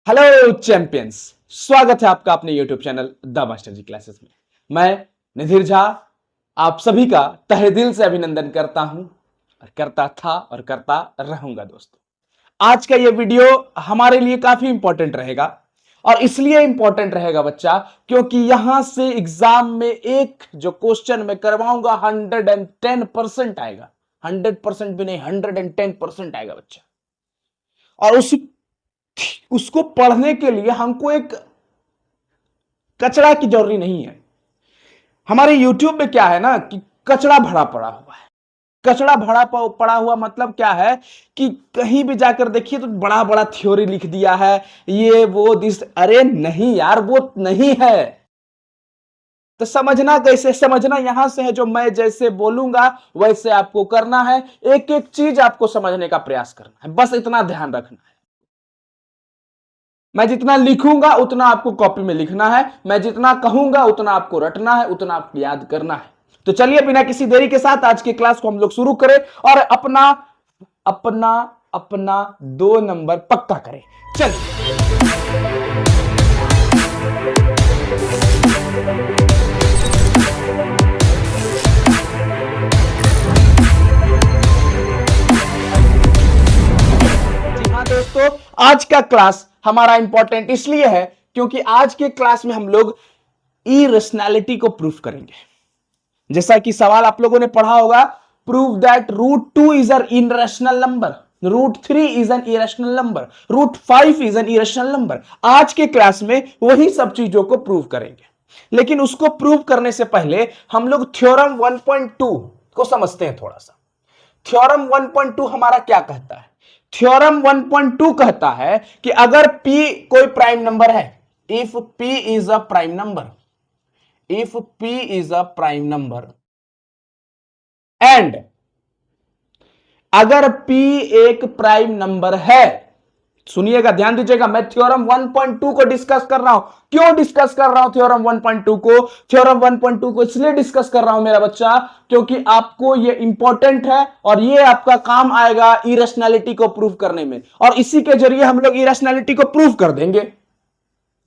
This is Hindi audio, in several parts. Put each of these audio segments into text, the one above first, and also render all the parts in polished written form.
हेलो चैंपियंस, स्वागत है आपका अपने YouTube channel the master ji classes में। मैं निधिर झा आप सभी का तहे दिल से अभिनंदन करता हूं और करता था और करता रहूंगा। दोस्तों, आज का ये वीडियो हमारे लिए काफी इंपॉर्टेंट रहेगा और इसलिए इंपॉर्टेंट रहेगा बच्चा, क्योंकि यहां से एग्जाम में एक जो क्वेश्चन मैं करवाऊंगा 110% आएगा। 100% भी नहीं, 110% आएगा बच्चा। और उसको पढ़ने के लिए हमको एक कचरा की जरूरी नहीं है। हमारे YouTube में क्या है ना कि कचरा भरा पड़ा हुआ है। कचरा भरा पड़ा हुआ मतलब क्या है कि कहीं भी जाकर देखिए तो बड़ा बड़ा थ्योरी लिख दिया है, ये वो दिस। अरे नहीं यार, वो नहीं है। तो समझना कैसे? समझना यहां से है, जो मैं जैसे बोलूंगा वैसे आपको करना है। एक एक चीज आपको समझने का प्रयास करना है, बस इतना ध्यान रखना है। मैं जितना लिखूंगा उतना आपको कॉपी में लिखना है, मैं जितना कहूंगा उतना आपको रटना है, उतना आपको याद करना है। तो चलिए बिना किसी देरी के साथ आज की क्लास को हम लोग शुरू करें और अपना अपना अपना 2 नंबर पक्का करें। चलिए जी हाँ दोस्तों, आज का क्लास हमारा इंपॉर्टेंट इसलिए है क्योंकि आज के क्लास में हम लोग इरेशनैलिटी को प्रूफ करेंगे। जैसा कि सवाल आप लोगों ने पढ़ा होगा, prove that √2 is an irrational number, √3 is an irrational number, √5 is an irrational number. आज के क्लास में वही सब चीजों को प्रूव करेंगे, लेकिन उसको प्रूव करने से पहले हम लोग थ्योरम 1.2 को समझते हैं थोड़ा सा। थ्योरम 1.2 हमारा क्या कहता है? थ्योरम 1.2 कहता है कि अगर P कोई प्राइम नंबर है, if P is a prime number, if P is a prime number and अगर P एक प्राइम नंबर है, सुनिएगा, ध्यान दीजिएगा, मैं थ्योरम 1.2 को डिस्कस कर रहा हूं। क्यों डिस्कस कर रहा हूं थ्योरम 1.2 को? थ्योरम 1.2 को इसलिए डिस्कस कर रहा हूं मेरा बच्चा, क्योंकि आपको ये इंपॉर्टेंट है और ये आपका काम आएगा इरेशनैलिटी को प्रूव करने में, और इसी के जरिए हम लोग इरेशनैलिटी को प्रूव कर देंगे।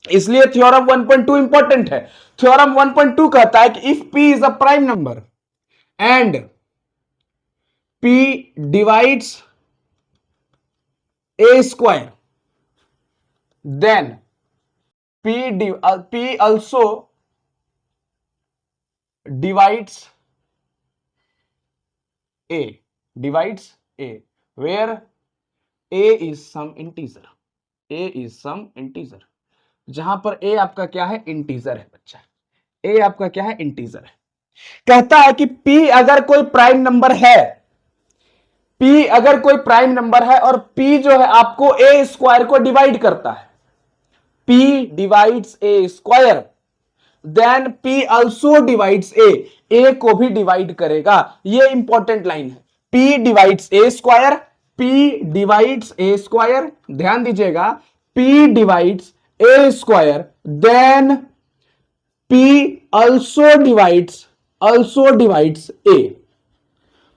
इसलिए थ्योरम 1.2 इंपॉर्टेंट है। थ्योरम 1.2 कहता है कि if P is a prime number and P divides A square, then P also divides A, where A is some integer, जहां पर A आपका क्या है? इंटीजर है बच्चा। A आपका क्या है? इंटीजर है। कहता है कि P अगर कोई प्राइम नंबर है, P अगर कोई प्राइम नंबर है और P जो है आपको A स्क्वायर को डिवाइड करता है, P divides A square, then P also divides A को भी डिवाइड करेगा। ये इंपॉर्टेंट लाइन है। P divides A square, P divides A square, ध्यान दीजिएगा, P divides A square, then P also divides A।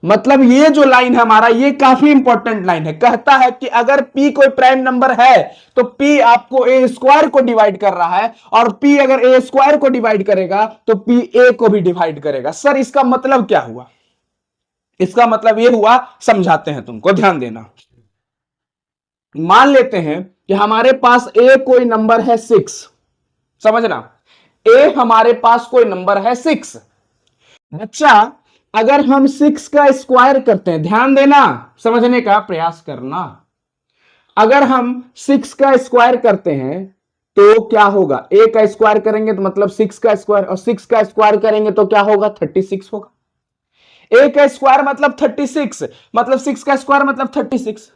मतलब ये जो लाइन है हमारा, ये काफी इंपॉर्टेंट लाइन है। कहता है कि अगर P कोई प्राइम नंबर है तो P आपको A स्क्वायर को डिवाइड कर रहा है, और P अगर A स्क्वायर को डिवाइड करेगा तो P A को भी डिवाइड करेगा। सर इसका मतलब क्या हुआ? इसका मतलब ये हुआ, समझाते हैं तुमको, ध्यान देना। मान लेते हैं कि हमारे पास A कोई नंबर है 6, समझना, A हमारे पास कोई नंबर है 6। बच्चा, अगर हम 6 का स्क्वायर करते हैं, ध्यान देना, समझने का प्रयास करना, अगर हम 6 का स्क्वायर करते हैं तो क्या होगा? A का स्क्वायर करेंगे तो मतलब 6 का स्क्वायर, और 6 का स्क्वायर करेंगे तो क्या होगा? 36 होगा। A का स्क्वायर मतलब 36, मतलब 6 का स्क्वायर मतलब 36।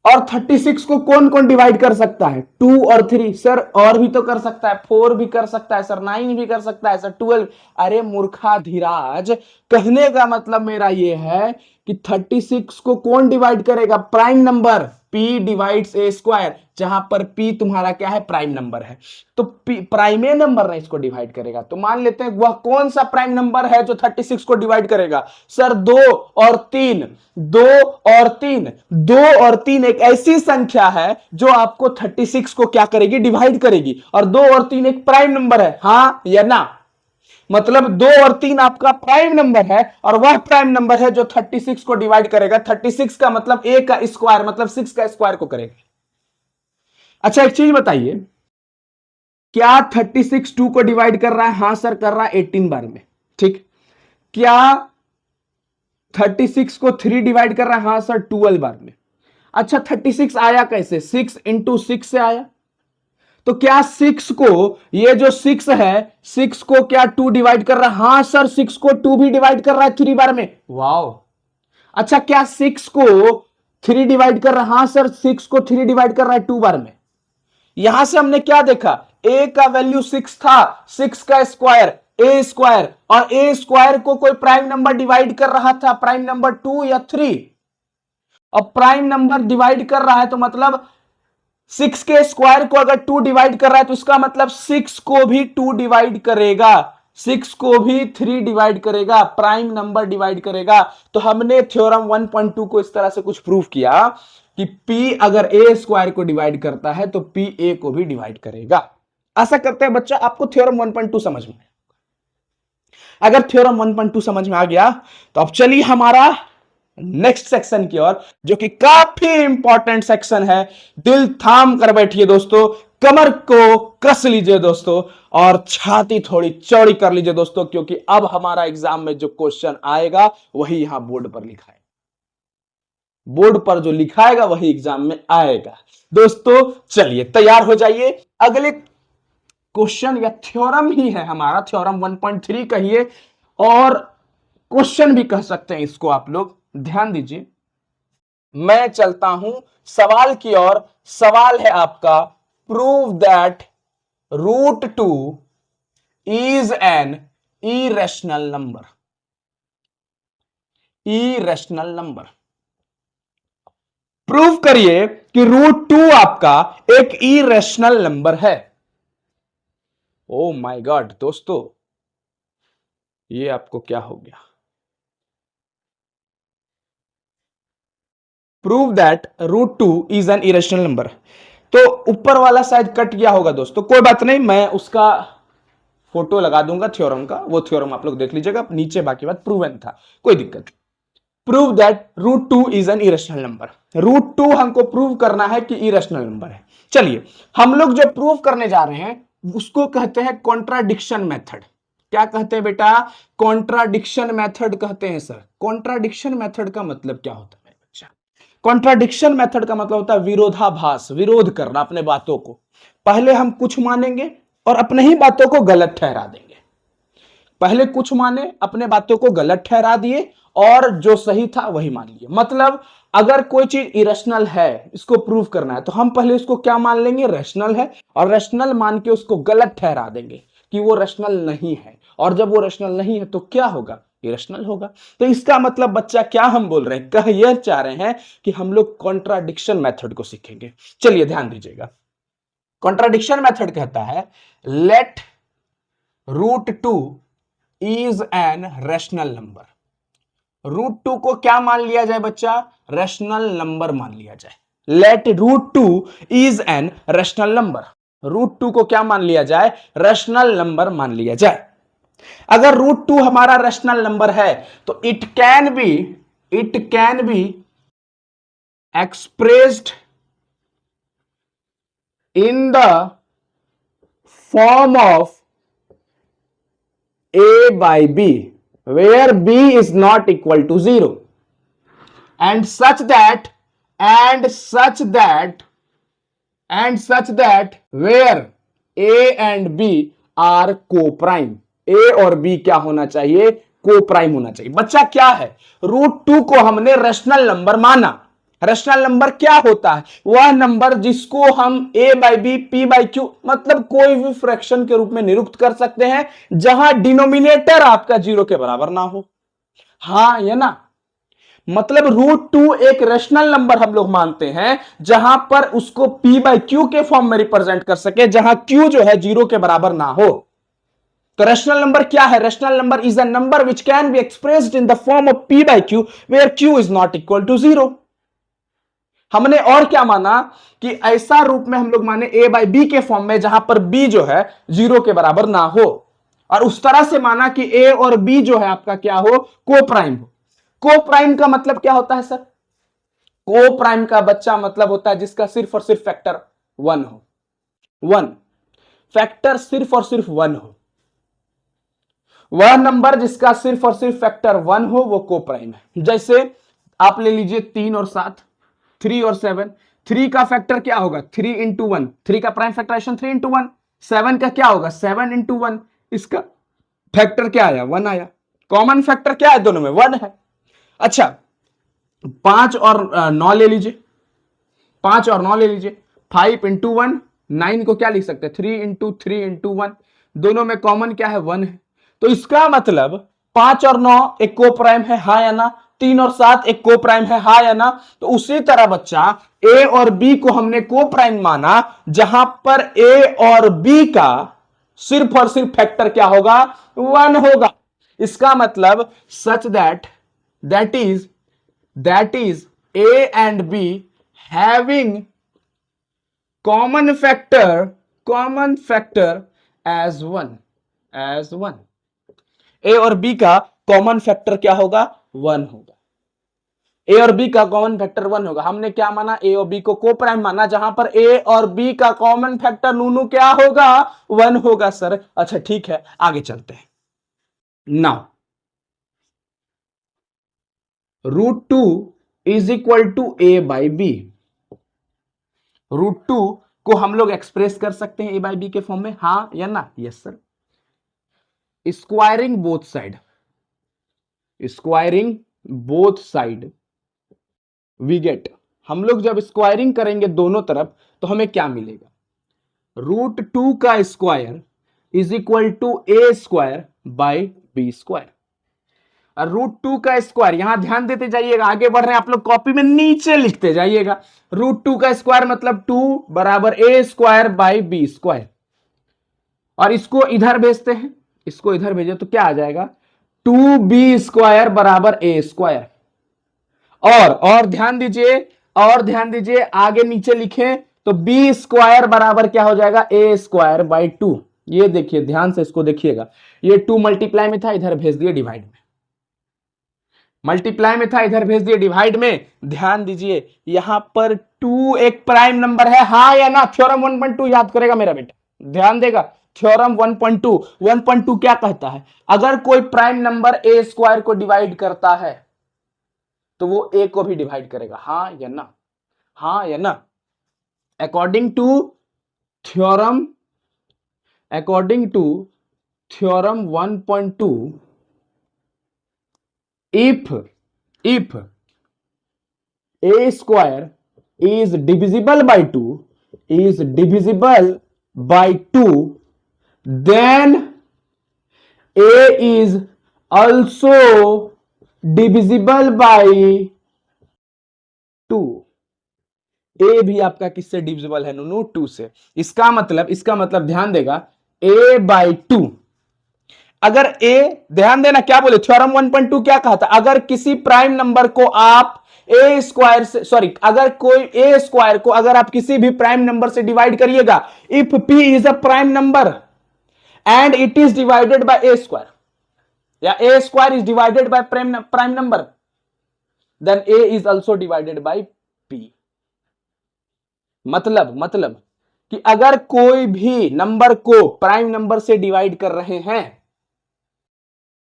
और 36 को कौन कौन डिवाइड कर सकता है? 2 और 3। सर और भी तो कर सकता है, 4 भी कर सकता है सर, 9 भी कर सकता है सर, 12। अरे मूर्खा धीराज, कहने का मतलब मेरा ये है कि 36 को कौन डिवाइड करेगा? Prime number. p divides a square, जहां पर p तुम्हारा क्या है? प्राइम नंबर है। तो प्राइमे नंबर ने इसको डिवाइड करेगा। तो मान लेते हैं वह कौन सा प्राइम नंबर है जो 36 को डिवाइड करेगा? सर 2 और 3, 2 और 3, 2 और 3 एक ऐसी संख्या है जो आपको 36 को क्या करेगी? डिवाइड करेगी। और 2 और 3 एक प्राइम नंबर है, हां या ना? मतलब 2 और 3 आपका प्राइम नंबर है और वह प्राइम नंबर है जो 36 को डिवाइड करेगा। 36 का मतलब a का स्क्वायर, मतलब 6 का स्क्वायर को करेगा। अच्छा एक चीज बताइए, क्या 36 2 को डिवाइड कर रहा है? हां सर कर रहा है 18 बार में। ठीक। क्या 36 को 3 डिवाइड कर रहा है? हां सर 12 बार में। अच्छा 36 आया कैसे? 6 इंटू 6 से आया। तो क्या 6 को, ये जो 6 है, 6 को क्या 2 डिवाइड कर रहा है? हां सर 6 को 2 भी डिवाइड कर रहा है 3 बार में। वाओ। अच्छा क्या 6 को 3 डिवाइड कर रहा है? हां सर 6 को 3 डिवाइड कर रहा है 2 बार में। यहां से हमने क्या देखा? a का वैल्यू 6 था, 6 का स्क्वायर a स्क्वायर, और a स्क्वायर को कोई प्राइम नंबर डिवाइड कर रहा था, प्राइम नंबर 2 या 3। अब प्राइम नंबर डिवाइड कर रहा है तो मतलब 6 के स्क्वायर को अगर 2 डिवाइड कर रहा है तो इसका मतलब 6 को भी 2 डिवाइड करेगा, 6 को भी 3 डिवाइड करेगा, प्राइम नंबर डिवाइड करेगा। तो हमने थ्योरम 1.2 को इस तरह से कुछ प्रूव किया कि P अगर a स्क्वायर को डिवाइड करता है तो P a को भी डिवाइड करेगा। ऐसा करते हैं बच्चा, आपको थ्योरम 1.2 समझ में? अगर थ्योरम 1.2 समझ में आ गया तो अब चलिए हमारा नेक्स्ट सेक्शन की ओर, जो कि काफी इंपॉर्टेंट सेक्शन है। दिल थाम कर बैठिए दोस्तों, कमर को कस लीजिए दोस्तों, और छाती थोड़ी चौड़ी कर लीजिए दोस्तों, क्योंकि अब हमारा एग्जाम में जो क्वेश्चन आएगा वही यहां बोर्ड पर लिखा है। बोर्ड पर जो लिखाएगा वही एग्जाम में आएगा दोस्तों। चलिए तैयार हो जाइए, अगले क्वेश्चन या थ्योरम ही है हमारा, थ्योरम 1.3 कहिए और क्वेश्चन भी कह सकते हैं इसको आप लोग। ध्यान दीजिए, मैं चलता हूं सवाल की ओर। सवाल है आपका, prove that √2 is an irrational number. Irrational number prove करिए कि √2 आपका एक इरेशनल नंबर है। ओ माय गॉड दोस्तों, ये आपको क्या हो गया? Prove that √2 is an irrational number. तो ऊपर वाला शायद कट गया होगा दोस्तों, कोई बात नहीं, मैं उसका फोटो लगा दूंगा थ्योरम का, वो थ्योरम आप लोग देख लीजिएगा। नीचे बाकी बात प्रूवन था, कोई दिक्कत। Prove that √2 is an irrational number. √2 हमको प्रूव करना है कि इरेशनल नंबर है। चलिए हम लोग जो प्रूव करने जा रहे हैं उसको कहते हैं कॉन्ट्राडिक्शन मेथड। क्या कहते हैं बेटा? कॉन्ट्राडिक्शन मेथड कहते हैं सर। कॉन्ट्राडिक्शन मेथड का मतलब क्या होता है मेरे बच्चा? कॉन्ट्राडिक्शन मेथड का मतलब होता है विरोधाभास, विरोध करना अपने बातों को। पहले हम कुछ मानेंगे और अपने ही बातों को गलत ठहरा देंगे। पहले कुछ माने, अपने बातों को गलत ठहरा दिए, और जो सही था वही मान लिए। मतलब अगर कोई चीज इरेशनल है, इसको प्रूव करना है, तो हम पहले इसको क्या मान लेंगे? रैशनल है, और रैशनल मान के उसको गलत ठहरा देंगे कि वो रैशनल नहीं है। और जब वो रैशनल नहीं है तो क्या होगा? इरेशनल होगा। तो इसका मतलब बच्चा क्या हम बोल रहे हैं? कह यह चाह रहे हैं कि हम लोग कॉन्ट्राडिक्शन मेथड को सीखेंगे। चलिए ध्यान दीजिएगा, कॉन्ट्राडिक्शन मेथड कहता है let √2 is an rational number. √2 को क्या मान लिया जाए बच्चा? रैशनल नंबर मान लिया जाए। Let √2 is an rational number. √2 को क्या मान लिया जाए? रैशनल नंबर मान लिया जाए। अगर √2 हमारा रैशनल नंबर है तो it can be expressed in the form of a by b where b is not equal to 0 and such that where a and b are co-prime। a और b क्या होना चाहिए? को-प्राइम होना चाहिए। बच्चा क्या है? √2 को हमने रैशनल नंबर माना। रैशनल नंबर क्या होता है? वह नंबर जिसको हम a by b, p by q, मतलब कोई भी फ्रैक्शन के रूप में निरुक्त कर सकते हैं जहां डिनोमिनेटर आपका 0 के बराबर ना हो। हां या ना? मतलब √2 एक रेशनल नंबर हम लोग मानते हैं जहां पर उसको p/q के फॉर्म में रिप्रेजेंट कर सके, जहां q जो है 0 के बराबर ना हो। तो रेशनल नंबर क्या है? Rational number is a number which can be expressed in the form of p/q where q is not equal to 0। हमने और क्या माना कि ऐसा रूप में हम लोग माने a/b के फॉर्म में जहां पर b जो है 0 के बराबर ना हो, और उस तरह से माना कि a और b जो है आपका क्या हो? को प्राइम हो। को प्राइम का मतलब क्या होता है सर? को प्राइम का बच्चा मतलब होता है जिसका सिर्फ और सिर्फ फैक्टर 1 हो। 1 फैक्टर सिर्फ और सिर्फ 1 हो, वह नंबर जिसका सिर्फ और सिर्फ फैक्टर 1 हो वो को प्राइम है। जैसे आप ले लीजिए 3 और 7, 3 और 7। 3 का फैक्टर क्या होगा? 3 इंटू 1। 3 का प्राइम फैक्टराइजेशन 3 इंटू 1। 7 का क्या होगा? 7 इंटू 1। इसका फैक्टर क्या आया? 1 आया। कॉमन फैक्टर क्या है दोनों में? 1 है। अच्छा 5 और 9 ले लीजिए। 5 और 9 ले लीजिए। 5 इंटू 1, 9 को क्या लिख सकते हैं? 3 इंटू 3 इंटू 1। दोनों में कॉमन क्या है? 1 है। तो इसका मतलब 5 और 9 एक को प्राइम है, हाँ या ना? 3 और 7 एक को प्राइम है, हाँ या ना? तो उसी तरह बच्चा ए और बी को हमने को प्राइम माना जहां पर ए और बी का सिर्फ और सिर्फ फैक्टर क्या होगा? 1 होगा। इसका मतलब such that is a and b having common factor as 1। A और बी का कॉमन फैक्टर क्या होगा? 1 होगा। ए और बी का कॉमन फैक्टर 1 होगा। हमने क्या माना? ए और बी को को प्राइम माना जहां पर ए और बी का कॉमन फैक्टर नूनू क्या होगा? 1 होगा सर। अच्छा ठीक है, आगे चलते हैं। Now √2 is equal to a/b। √2 को हम लोग एक्सप्रेस कर सकते हैं a/b के फॉर्म में, हाँ या ना? Yes sir. Squaring both side we get. हम लोग जब स्क्वायरिंग करेंगे दोनों तरफ तो हमें क्या मिलेगा? √2 का square is equal to a² / b²। और √2 का स्क्वायर, यहां ध्यान देते जाइएगा, आगे बढ़ रहे हैं आप लोग, कॉपी में नीचे लिखते जाइएगा। √2 का स्क्वायर मतलब 2 बराबर a² / b²। और इसको इधर भेजते हैं, इसको इधर भेजे तो क्या आ जाएगा? 2b² बराबर a²। और ध्यान दीजिए आगे नीचे लिखें तो b² बराबर क्या हो जाएगा? a²/2। ये देखिए ध्यान से इसको देखिएगा, ये 2 मल्टीप्लाई में था, इधर भेज दिए डिवाइड में। मल्टीप्लाई में था, इधर भेज दिए डिवाइड में। ध्यान दीजिए यहां पर 2 एक प्राइम नंबर है, हाँ या ना? थ्योरम 1.2 याद करेगा मेरा बेटा, ध्यान देगा। थ्योरम 1.2 क्या कहता है? अगर कोई प्राइम नंबर a² को डिवाइड करता है तो वो a को भी डिवाइड करेगा, हाँ या ना? हाँ या ना? According to theorem 1.2, if a² is divisible by 2, then a is also divisible by 2। ए भी आपका किससे डिविजिबल है? नूनू 2 से। इसका मतलब ध्यान देगा a/2। अगर a, ध्यान देना क्या बोले, थ्योरम 1.2 क्या कहा था? अगर किसी प्राइम नंबर को आप a² से, सॉरी, अगर कोई a² को अगर आप किसी भी प्राइम नंबर से डिवाइड करिएगा, if p is a prime number and it is divided by a², या a² is divided by prime number, then a is also divided by p। मतलब कि अगर कोई भी नंबर को प्राइम नंबर से डिवाइड कर रहे हैं,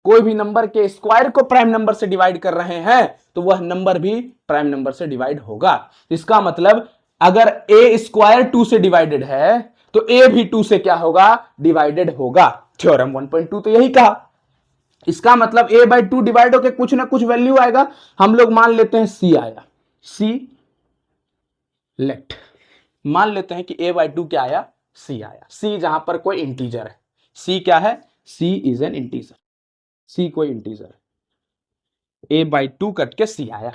कोई भी नंबर के स्क्वायर को प्राइम नंबर से डिवाइड कर रहे हैं, तो वह नंबर भी प्राइम नंबर से डिवाइड होगा। इसका मतलब अगर a² 2 से डिवाइडेड है तो a भी 2 से क्या होगा? डिवाइडेड होगा। थ्योरम 1.2 तो यही कहा। इसका मतलब a/2 डिवाइड होकर कुछ ना कुछ वैल्यू आएगा। हम लोग मान लेते हैं c आया, मान लेते हैं कि a/2 क्या आया? c आया। c जहां पर कोई इंटीजर है, c क्या है? c is an integer, c कोई इंटीजर है। a/2 कट के c आया।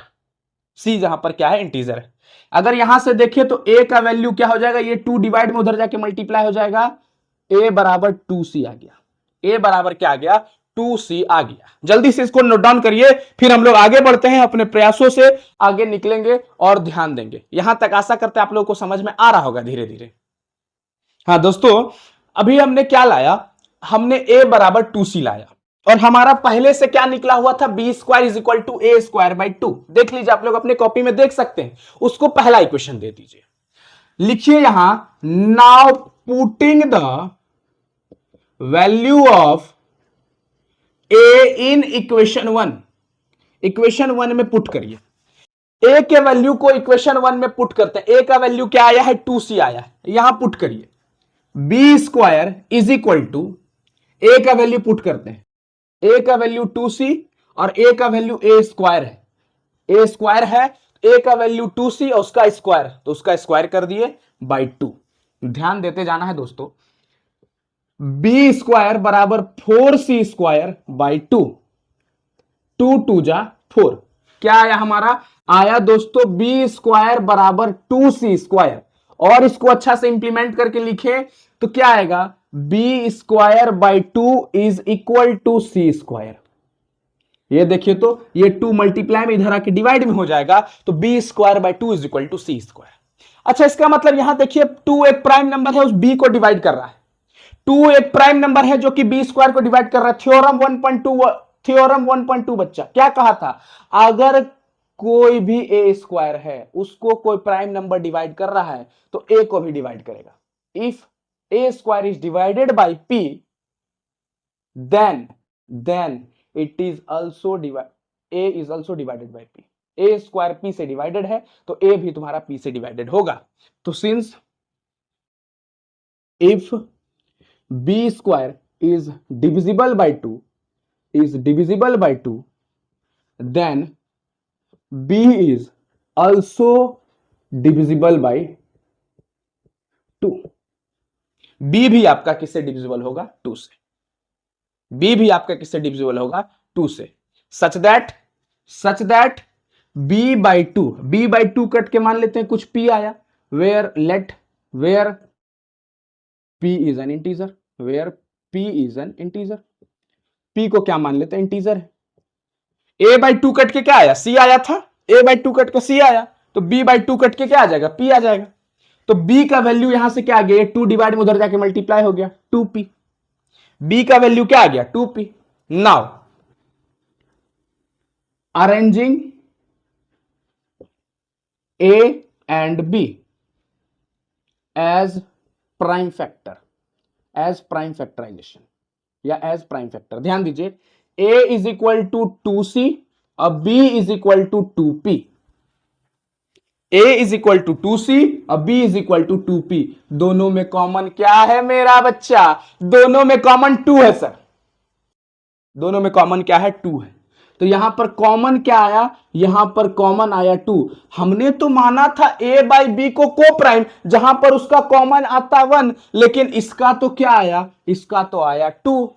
c जहां पर क्या है, इंटीजर है। अगर यहां से देखें तो a का वैल्यू क्या हो जाएगा, ये 2 डिवाइड में उधर जाके मल्टीप्लाई हो जाएगा, a बराबर 2c आ गया। a बराबर क्या आ गया, 2c आ गया। जल्दी से इसको नोट डाउन करिए, फिर हम लोग आगे बढ़ते हैं, अपने प्रयासों से आगे निकलेंगे और ध्यान देंगे। यहां तक आशा करते हैं आप लोगों को समझ में आ रहा होगा धीरे धीरे। हाँ दोस्तों, अभी हमने क्या लाया, हमने a बराबर 2c लाया, और हमारा पहले से क्या निकला हुआ था, b square is equal to a square by 2। देख लीजिए, आप लोग अपने कॉपी में देख सकते हैं, उसको पहला इक्वेशन दे दीजिए। लिखिए यहां, now putting the value of A in equation 1। Equation 1 में पुट करिए, ए के वैल्यू को इक्वेशन 1 में पुट करते हैं। ए का वैल्यू क्या आया है, 2c आया है, यहां पुट करिए। B square is equal to, A का वैल्यू पुट करते हैं, ए का वैल्यू 2c और ए का वैल्यू ए स्क्वायर है, ए स्क्वायर है, ए का वैल्यू 2c और उसका स्क्वायर, तो उसका स्क्वायर कर दिए बाई 2। ध्यान देते जाना है दोस्तों। बी स्क्वायर बराबर 4c स्क्वायर बाई 2, 2 2 जा 4। क्या आया हमारा, आया दोस्तों बी स्क्वायर बराबर 2c स्क्वायर, और इसको अच्छा से इंप्लीमेंट करके लिखे तो क्या आएगा, b square by 2 is equal to c square. ये देखिए तो ये 2 मल्टीप्लाई में इधर आके डिवाइड में हो जाएगा, तो b square by 2 is equal to c square. अच्छा, इसका मतलब यहां देखिए 2 एक प्राइम नंबर है, उस बी को डिवाइड कर रहा है। 2 एक प्राइम नंबर है जो कि बी स्क्वायर को डिवाइड कर रहा है। थ्योरम 1.2, थ्योरम 1.2 बच्चा क्या कहा था, अगर कोई भी ए स्क्वायर है उसको कोई प्राइम नंबर डिवाइड कर रहा है तो ए को भी डिवाइड करेगा। If a square is divided by p, then it is also a is also divided by p। a square p से डिवाइडेड है तो a भी तुम्हारा p से डिवाइडेड होगा। तो since if b square is divisible by 2, then b is also divisible by 2। B भी आपका किससे डिविजिबल होगा, 2 से। बी भी आपका किससे डिविजिबल होगा, 2 से। Such that b by 2 cut के मान लेते हैं कुछ पी आया, where p is an integer, p को क्या मान लेते हैं, इंटीजर है। ए बाई 2 कट के क्या आया, सी आया था, ए बाई 2 कट के सी आया, तो बी बाई 2 कट के क्या आ जाएगा, पी आ जाएगा। तो b का वैल्यू यहां से क्या आ गया, 2 डिवाइड में उधर जाके मल्टीप्लाई हो गया, 2p। b का वैल्यू क्या आ गया, 2p। Now arranging a and b as prime factor, as prime factorisation या एज प्राइम फैक्टर। ध्यान दीजिए, a is equal to 2c और b is equal to 2p। a is equal to 2c और b is equal to 2p। दोनों में कॉमन क्या है मेरा बच्चा, दोनों में कॉमन 2 है सर, दोनों में कॉमन क्या है, 2 है। तो यहां पर कॉमन क्या आया, यहां पर कॉमन आया 2। हमने तो माना था a बाई बी को को प्राइम, जहां पर उसका कॉमन आता 1, लेकिन इसका तो क्या आया, इसका तो आया 2।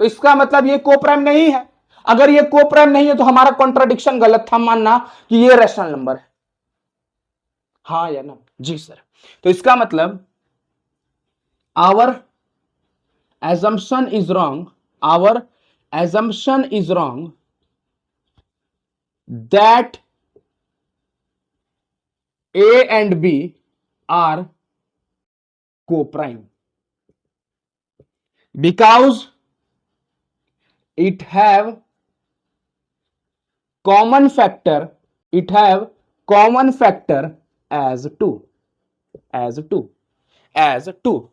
तो इसका मतलब ये को प्राइम नहीं है। अगर ये को प्राइम नहीं है तो हमारा कॉन्ट्राडिक्शन गलत था मानना कि ये रैशनल नंबर है, हाँ या ना, जी सर। तो इसका मतलब our assumption is wrong that a and b are co-prime because it have common factor as 2।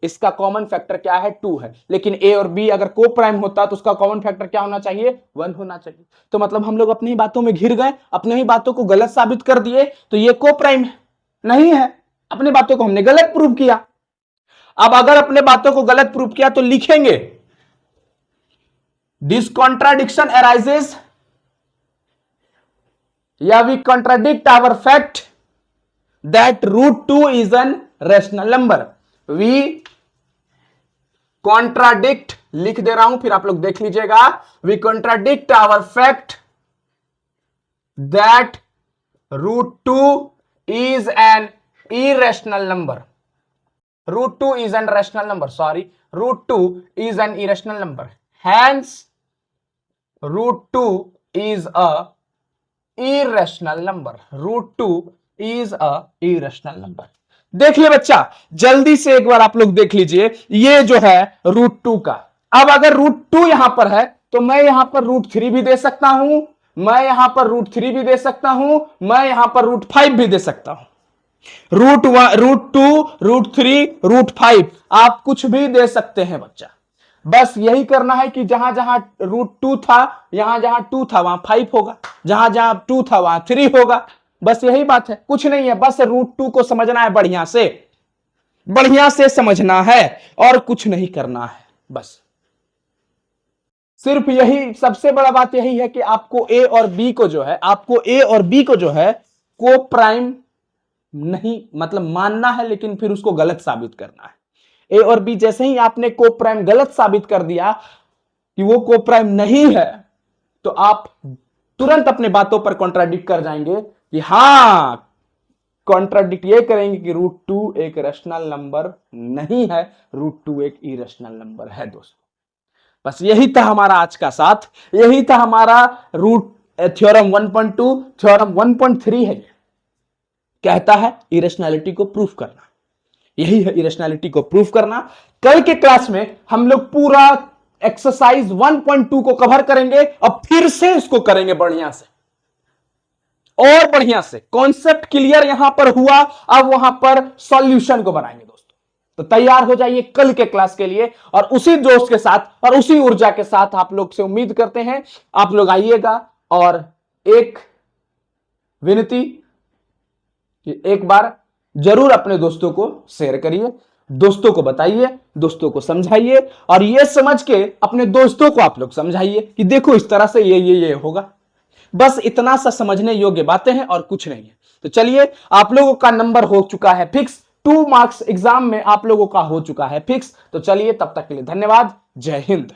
इसका कॉमन फैक्टर क्या है, 2 है। लेकिन ए और बी अगर को प्राइम होता तो उसका कॉमन फैक्टर क्या होना चाहिए, 1 होना चाहिए। तो मतलब हम लोग अपनी ही बातों में घिर गए, अपने ही बातों को गलत साबित कर दिए। तो ये को प्राइम नहीं है, अपने बातों को हमने गलत प्रूव किया। अब अगर अपने बातों को गलत प्रूव किया तो लिखेंगे दिस कॉन्ट्राडिक्शन अराइजेस, या we contradict our fact that √2 is an rational number. We contradict, लिख दे रहा हूं फिर आप लोग देख लीजिएगा, we contradict our fact that √2 is an irrational number. √2 is an rational number. Sorry, √2 is an irrational number. Hence, √2 is a irrational number. √2 is a irrational number. देख लिया बच्चा, जल्दी से एक बार आप लोग देख लीजिए, ये जो है √2 का। अब अगर √2 यहां पर है तो मैं यहां पर √3 भी दे सकता हूं, मैं यहां पर √3 भी दे सकता हूं, मैं यहां पर √5 भी दे सकता हूं। √2, √3, √5 आप कुछ भी दे सकते हैं बच्चा। बस यही करना है कि जहां जहां √2 था, यहां जहां 2 था वहां 5 होगा, जहां जहां 2 था वहां 3 होगा। बस यही बात है, कुछ नहीं है। बस √2 को समझना है, बढ़िया से समझना है और कुछ नहीं करना है। बस सिर्फ यही, सबसे बड़ा बात यही है कि आपको ए और बी को जो है को प्राइम नहीं, मतलब मानना है, लेकिन फिर उसको गलत साबित करना है। ए और बी जैसे ही आपने को प्राइम गलत साबित कर दिया कि वो को प्राइम नहीं है, तो आप तुरंत अपने बातों पर कॉन्ट्राडिक्ट कर जाएंगे कि हां, कॉन्ट्राडिक्ट ये करेंगे कि √2 एक रैशनल नंबर नहीं है, √2 एक इरेशनल नंबर है। दोस्तों बस यही था हमारा आज का साथ, यही था हमारा थ्योरम 1.2। थ्योरम 1.3 है, कहता है इरेशनैलिटी को प्रूफ करना। यही है इरेशनैलिटी को प्रूफ करना। कल के क्लास में हम लोग पूरा एक्सरसाइज 1.2 को कवर करेंगे और फिर से इसको करेंगे बढ़िया से, और बढ़िया से। कॉन्सेप्ट क्लियर यहां पर हुआ, अब वहां पर सॉल्यूशन को बनाएंगे दोस्तों। तो तैयार हो जाइए कल के क्लास के लिए, और उसी जोश के साथ और उसी ऊर्जा के साथ आप लोग से उम्मीद करते हैं आप लोग आइएगा। और एक विनती कि एक बार जरूर अपने दोस्तों को शेयर करिए, दोस्तों को बताइए, दोस्तों को समझाइए, और ये समझ के अपने दोस्तों को आप लोग समझाइए कि देखो इस तरह से ये होगा। बस इतना सा समझने योग्य बातें हैं और कुछ नहीं है। तो चलिए, आप लोगों का नंबर हो चुका है फिक्स, 2 मार्क्स एग्जाम में आप लोगों का हो चुका है फिक्स। तो चलिए, तब तक के लिए धन्यवाद। जय हिंद।